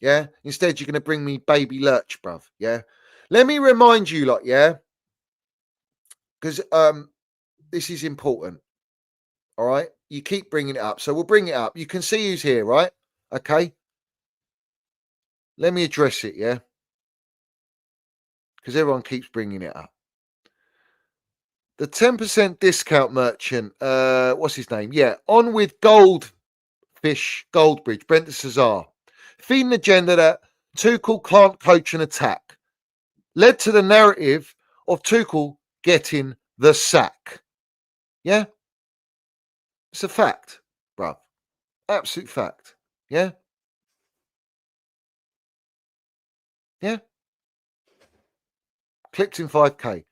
Yeah. Instead, you're going to bring me Baby Lurch, bruv. Yeah. Let me remind you lot, yeah, because this is important. All right. You keep bringing it up. So we'll bring it up. You can see who's here, right? Okay. Let me address it, yeah? Because everyone keeps bringing it up. The 10% discount merchant, what's his name? Yeah, on with Goldbridge, Brent de Cesar. Feeding agenda that Tuchel can't coach an attack. Led to the narrative of Tuchel getting the sack. Yeah? It's a fact, bruv. Absolute fact. Yeah? Yeah? Clicked in 5K.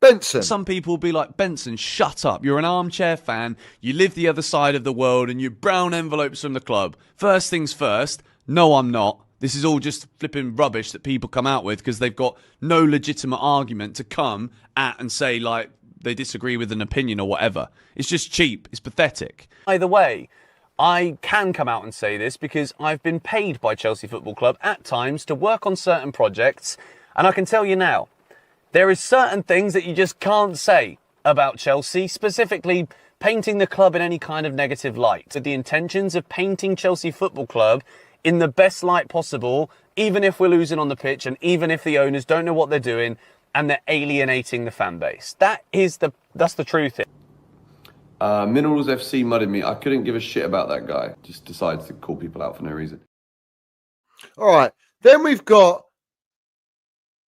Benson. Some people will be like, Benson, shut up. You're an armchair fan. You live the other side of the world and you brown envelopes from the club. First things first. No, I'm not. This is all just flipping rubbish that people come out with because they've got no legitimate argument to come at and say, like, they disagree with an opinion or whatever. It's just cheap. It's pathetic. Either way, I can come out and say this because I've been paid by Chelsea Football Club at times to work on certain projects. And I can tell you now, there is certain things that you just can't say about Chelsea, specifically painting the club in any kind of negative light. With the intentions of painting Chelsea Football Club in the best light possible, even if we're losing on the pitch and even if the owners don't know what they're doing and they're alienating the fan base. That's the truth. Minerals FC mudded me. I couldn't give a shit about that guy. Just decided to call people out for no reason. All right. Then we've got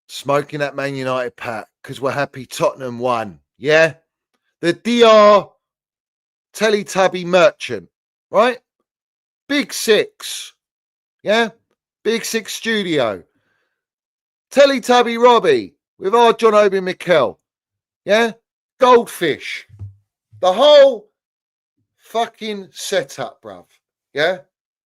smoking that Man United pack because we're happy Tottenham won. Yeah? The DR Teletubby merchant. Right? Big Six. Yeah? Big Six studio. Teletubby Robbie with our John Obi Mikel. Yeah? Goldfish. The whole fucking setup, bruv. Yeah?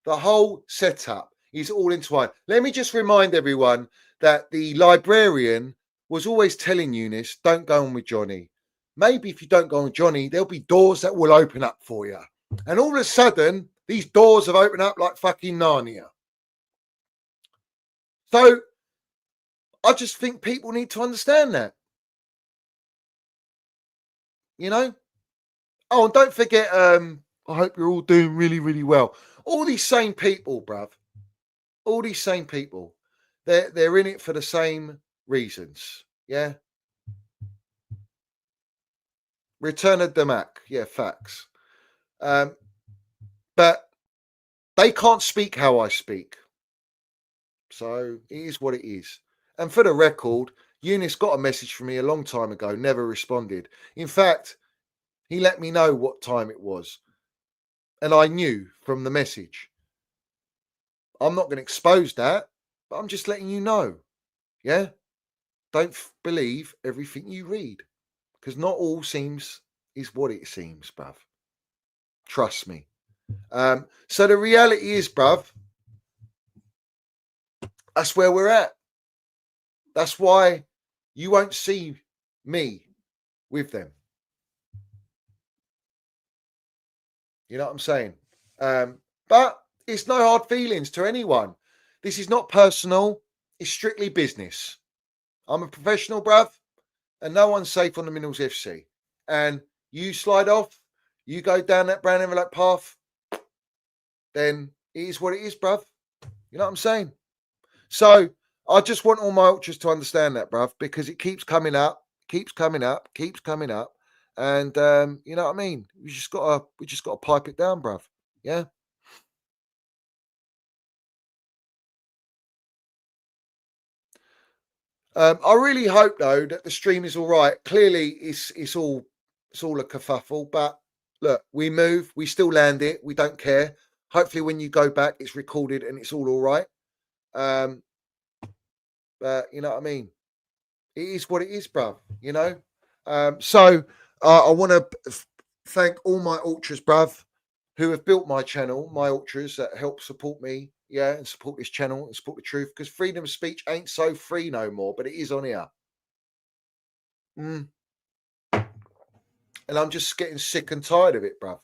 The whole setup is all entwined. Let me just remind everyone that the librarian was always telling Eunice, don't go on with Johnny. Maybe if you don't go on with Johnny, there'll be doors that will open up for you. And all of a sudden, these doors have opened up like fucking Narnia. So, I just think people need to understand that. You know? Oh, and don't forget, I hope you're all doing really, really well. All these same people, bruv. All these same people. They're in it for the same reasons. Yeah? Return of Damak. Yeah, facts. But they can't speak how I speak. So it is what it is. And for the record, Eunice got a message from me a long time ago, never responded. In fact, he let me know what time it was. And I knew from the message. I'm not going to expose that, but I'm just letting you know. Yeah? Don't believe everything you read. Because not all is what it seems, bruv. Trust me. So the reality is, bruv, that's where we're at. That's why you won't see me with them. You know what I'm saying? But it's no hard feelings to anyone. This is not personal. It's strictly business. I'm a professional, bruv, and no one's safe on the Minerals FC. And you slide off, you go down that brown envelope path, then it is what it is, bruv. You know what I'm saying? So I just want all my ultras to understand that, bruv, because it keeps coming up, keeps coming up. And you know what I mean? We just gotta pipe it down, bruv. Yeah. I really hope though that the stream is all right. Clearly, it's all a kerfuffle. But look, we move, we still land it. We don't care. Hopefully, when you go back, it's recorded and it's all right. But you know what I mean? It is what it is, bruv. You know. So I want to thank all my ultras, bruv, who have built my channel, my ultras that help support me. Yeah, and support this channel and support the truth, because freedom of speech ain't so free no more, but it is on here. And I'm just getting sick and tired of it, bruv.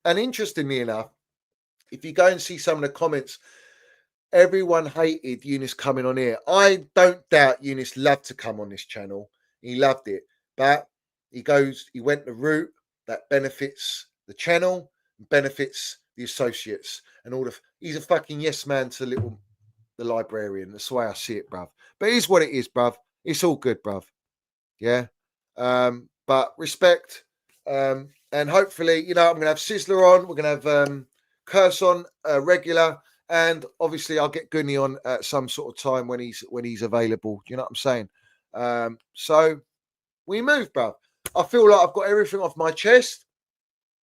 And interestingly enough, if you go and see some of the comments, everyone hated Eunice coming on here. I don't doubt Eunice loved to come on this channel. He loved it. But he went the route that benefits the channel, benefits the associates, and all the. He's a fucking yes man to the librarian. That's the way I see it, bruv. But it is what it is, bruv. It's all good, bruv. Yeah. But respect. And hopefully, you know, I'm gonna have Sizzler on. We're gonna have Curse on regular, and obviously I'll get Goonie on at some sort of time when he's available. You know what I'm saying? So we move, bruv. I feel like I've got everything off my chest.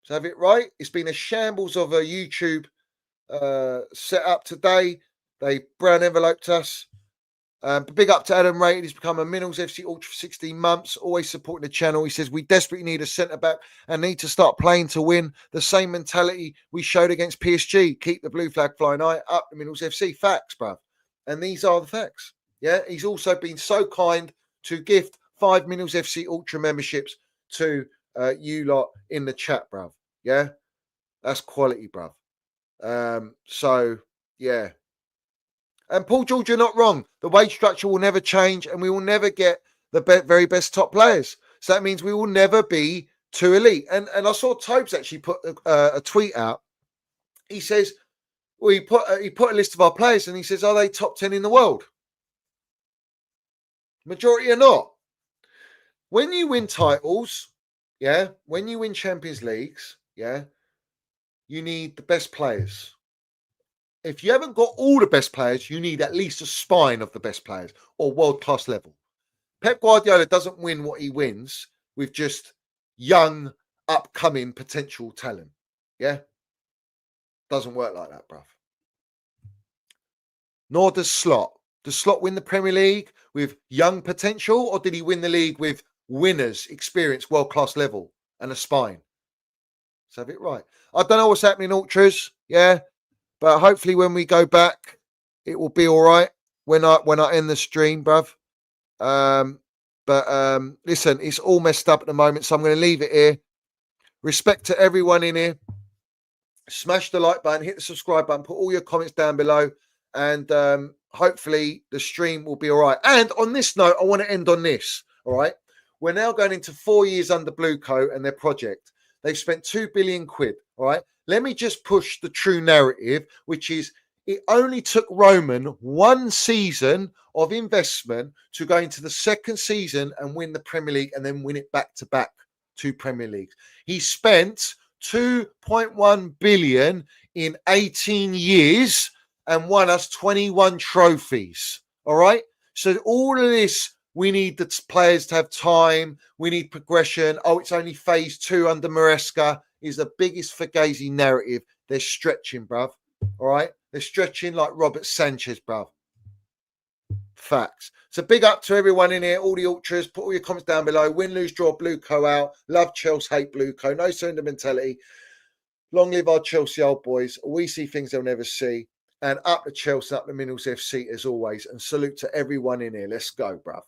So have it right. It's been a shambles of a YouTube set up today. They brown enveloped us. Big up to Adam Rated. He's become a Minerals FC Ultra for 16 months, always supporting the channel. He says, we desperately need a centre-back and need to start playing to win. The same mentality we showed against PSG. Keep the blue flag flying high, up the Minerals FC. Facts, bruv. And these are the facts. Yeah, he's also been so kind to gift 5 Minerals FC Ultra memberships to you lot in the chat, bruv. Yeah, that's quality, bruv. So, yeah. And Paul George, you're not wrong. The wage structure will never change, and we will never get the very best top players. So that means we will never be too elite. And I saw Tobes actually put a tweet out. He says, well, he put a list of our players, and he says, are they top 10 in the world? Majority are not. When you win titles, yeah, when you win Champions Leagues, yeah, you need the best players. If you haven't got all the best players, you need at least a spine of the best players or world-class level. Pep Guardiola doesn't win what he wins with just young, upcoming potential talent. Yeah? Doesn't work like that, bruv. Nor does Slot. Does Slot win the Premier League with young potential, or did he win the league with winners, experience, world-class level, and a spine? Let's have it right. I don't know what's happening, Ultras. Yeah? But hopefully when we go back, it will be all right when I end the stream, bruv. But listen, it's all messed up at the moment, so I'm going to leave it here. Respect to everyone in here. Smash the like button, hit the subscribe button, put all your comments down below, and hopefully the stream will be all right. And on this note, I want to end on this, all right? We're now going into 4 years under Blue Coat and their project. They've spent 2 billion quid, all right? Let me just push the true narrative, which is it only took Roman 1 season of investment to go into the second season and win the Premier League and then win it back-to-back 2 Premier Leagues. He spent 2.1 billion in 18 years and won us 21 trophies, all right? So all of this We need the players to have time. We need progression. Oh, it's only phase 2 under Maresca is the biggest Fugazi narrative. They're stretching, bruv. All right? They're stretching like Robert Sanchez, bruv. Facts. So big up to everyone in here, all the ultras. Put all your comments down below. Win, lose, draw, Blueco out. Love Chelsea, hate Blueco. No surrender mentality. Long live our Chelsea old boys. We see things they'll never see. And up the Chelsea, up the Minerals FC as always. And salute to everyone in here. Let's go, bruv.